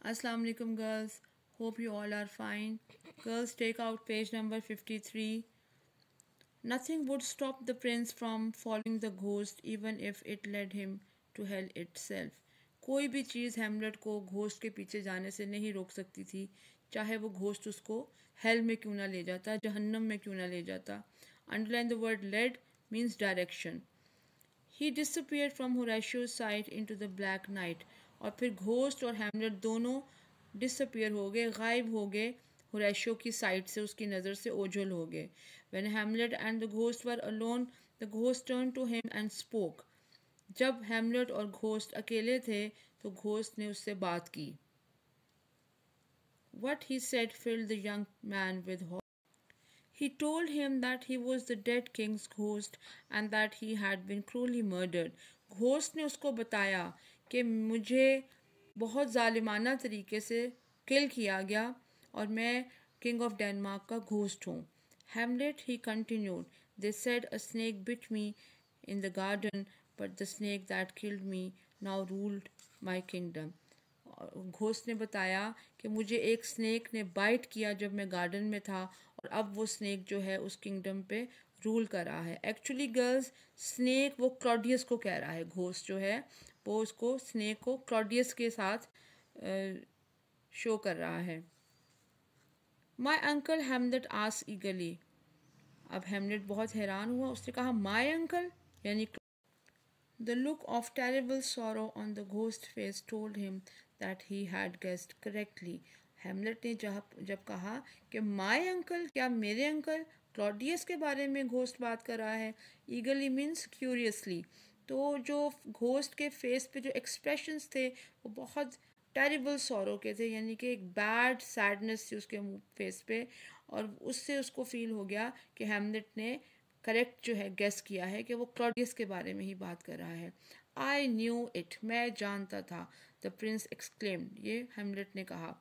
Assalamu alaikum girls. Hope you all are fine. Girls, take out page number 53. Nothing would stop the prince from following the ghost even if it led him to hell itself. कोई भी चीज़ हेमलेट को ghost के पीछे जाने से नहीं रोक सकती थी, चाहे वो घोस्ट उसको हेल में क्यों ना ले जाता, जहन्नम में क्यों ना ले जाता. Underline the word led means direction. He disappeared from Horatio's sight into the black night. और फिर घोस्ट और हैमलेट दोनों डिसअपियर हो गए, गायब हो गए होरेशियो की साइट से, उसकी नज़र से ओझल हो गए. When Hamlet and the ghost were alone, the ghost turned to him and spoke. जब हैमलेट और घोस्ट अकेले थे तो घोस्ट ने उससे बात की. What he said filled the young man with horror. He told him that he was the dead king's ghost and that he had been cruelly murdered. Ghost ने उसको बताया कि मुझे बहुत ज़ालिमाना तरीके से किल किया गया और मैं किंग ऑफ डेनमार्क का घोस्ट हूँ. Hamlet, he continued, they said a snake bit me in the garden, but the snake that killed me now ruled my kingdom. Ghost ने बताया कि मुझे एक स्नेक ने बाइट किया जब मैं गार्डन में था और अब वो स्नेक जो है उस किंगडम पे रूल कर रहा है. एक्चुअली गर्ल्स, स्नेक वो क्लॉडियस को कह रहा है. घोस्ट जो है वो उसको स्नेक को क्लॉडियस के साथ शो कर रहा है. My uncle Hamlet as eagerly. अब हेमलेट बहुत हैरान हुआ, उसने कहा माई अंकल यानी. The look of terrible sorrow on the ghost's face told him that he had guessed correctly. हेमलेट ने जब कहा कि माय अंकल, क्या मेरे अंकल क्लॉडियस के बारे में घोस्ट बात कर रहा है. Eagerly means curiously. तो जो घोस्ट के फेस पे जो एक्सप्रेशंस थे वो बहुत टेरिबल सॉरो के थे, यानी कि एक बैड सैडनेस थी उसके फेस पे. और उससे उसको फील हो गया कि हेमलेट ने करेक्ट जो है गेस किया है कि वो क्लॉडियस के बारे में ही बात कर रहा है. आई न्यू इट, मैं जानता था. द प्रिंस एक्सक्लेम्ड, ये हेमलेट ने कहा.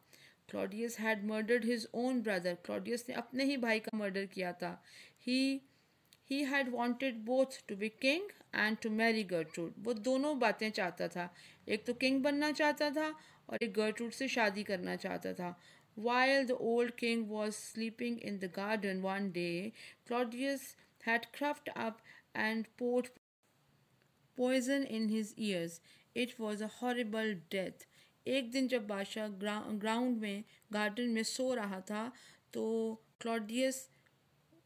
Claudius had murdered his own brother. Claudius ने अपने ही भाई का मर्डर किया था. He he had wanted both to be king and to marry Gertrude. वो दोनों बातें चाहता था, एक तो किंग बनना चाहता था और एक गर्ट्रूड से शादी करना चाहता था. While the old king was sleeping in the garden one day, Claudius had crept up and poured poison in his ears. It was a horrible death. एक दिन जब बादशाह ग्राउंड में गार्डन में सो रहा था तो क्लॉडियस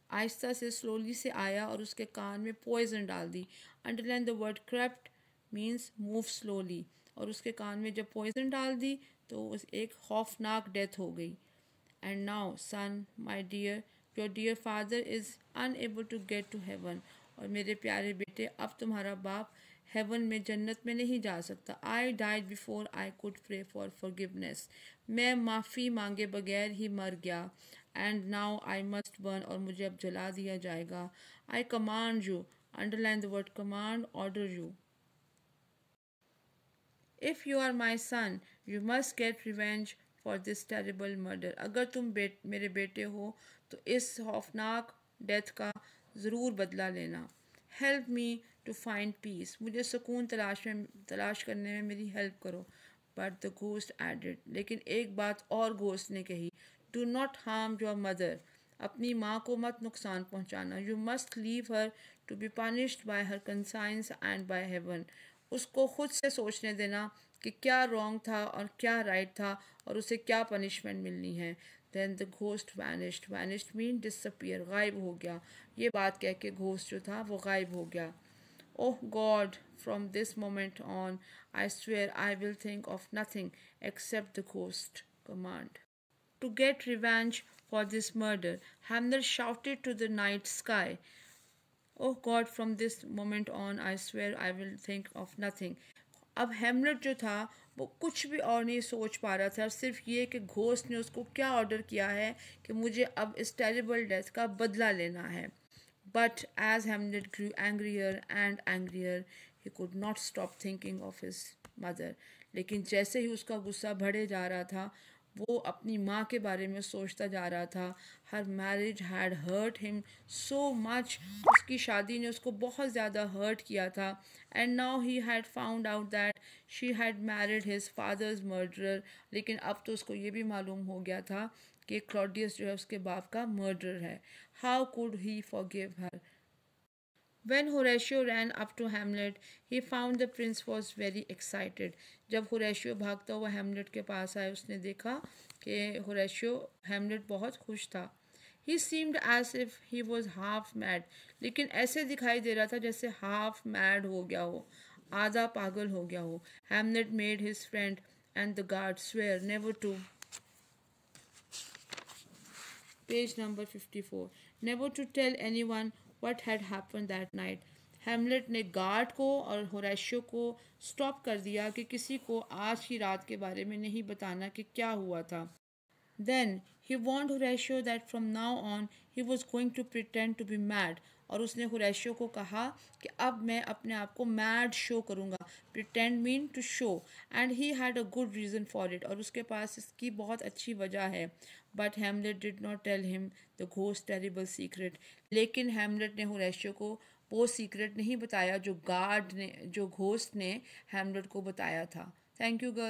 आहिस्ता से स्लोली से आया और उसके कान में पॉइजन डाल दी. Underline the word crept means move slowly. और उसके कान में जब पॉइजन डाल दी तो उस एक खौफनाक डेथ हो गई. And now son my dear, your dear father is unable to get to heaven. और मेरे प्यारे बेटे, अब तुम्हारा बाप हेवन में, जन्नत में नहीं जा सकता. I died before I could pray for forgiveness. मैं माफ़ी मांगे बगैर ही मर गया. And now I must burn, और मुझे अब जला दिया जाएगा. I command you, underline the word command, order you. If you are my son you must get revenge for this terrible murder. अगर तुम मेरे बेटे हो तो इस खौफनाक डेथ का ज़रूर बदला लेना. Help me to find peace. मुझे सुकून तलाश करने में मेरी हेल्प करो. बट द घोस्ट एडेड, लेकिन एक बात और घोस्ट ने कही. Do not harm your mother. अपनी माँ को मत नुकसान पहुँचाना. You must leave her to be punished by her conscience and by heaven. उसको खुद से सोचने देना कि क्या रॉन्ग था और क्या राइट था और उसे क्या पनिशमेंट मिलनी है. Then the ghost vanished. Vanished mean disappear, गायब हो गया. ये बात कह के घोस्ट जो था वो गायब हो गया. Oh God, from this moment on I swear I will think of nothing except the ghost command. To get revenge for this murder, Hamlet shouted to the night sky. Oh God, from this moment on, I swear I will think of nothing. अब हेमलेट जो था वो कुछ भी और नहीं सोच पा रहा था, सिर्फ ये कि घोस्ट ने उसको क्या ऑर्डर किया है कि मुझे अब इस टेरिबल डेथ का बदला लेना है. But as Hamlet grew angrier and angrier, he could not stop thinking of his mother. लेकिन जैसे ही उसका गुस्सा बढ़े जा रहा था वो अपनी माँ के बारे में सोचता जा रहा था। Her marriage had hurt him so much, उसकी शादी ने उसको बहुत ज़्यादा हर्ट किया था। And now he had found out that she had married his father's murderer, लेकिन अब तो उसको ये भी मालूम हो गया था कि क्लॉडियस जो है उसके बाप का मर्डर है। How could he forgive her? When Horatio ran up to Hamlet, he found the prince was very excited. जब होरेशियो भागता हुआ हेमलेट के पास आया, उसने देखा कि होरेशियो हेमलेट बहुत खुश था। He seemed as if he was half mad. लेकिन ऐसे दिखाई दे रहा था जैसे half mad हो गया हो, आधा पागल हो गया हो। Hamlet made his friend and the guard swear never to, page number 54, never to tell anyone what had happened that night. हेमलेट ने गार्ड को और होरेशियो को स्टॉप कर दिया कि किसी को आज की रात के बारे में नहीं बताना कि क्या हुआ था। Then he warned Horatio that from now on he was going to pretend to be mad. और उसने होरेशियो को कहा कि अब मैं अपने आप को मैड शो करूँगा। Pretend mean to show, and he had a good reason for it, और उसके पास इसकी बहुत अच्छी वजह है। But Hamlet did not tell him the ghost terrible secret, लेकिन हेमलेट ने होरेशियो को वो सीक्रेट नहीं बताया जो गार्ड ने, जो घोस्ट ने हेमलेट को बताया था। Thank you girl.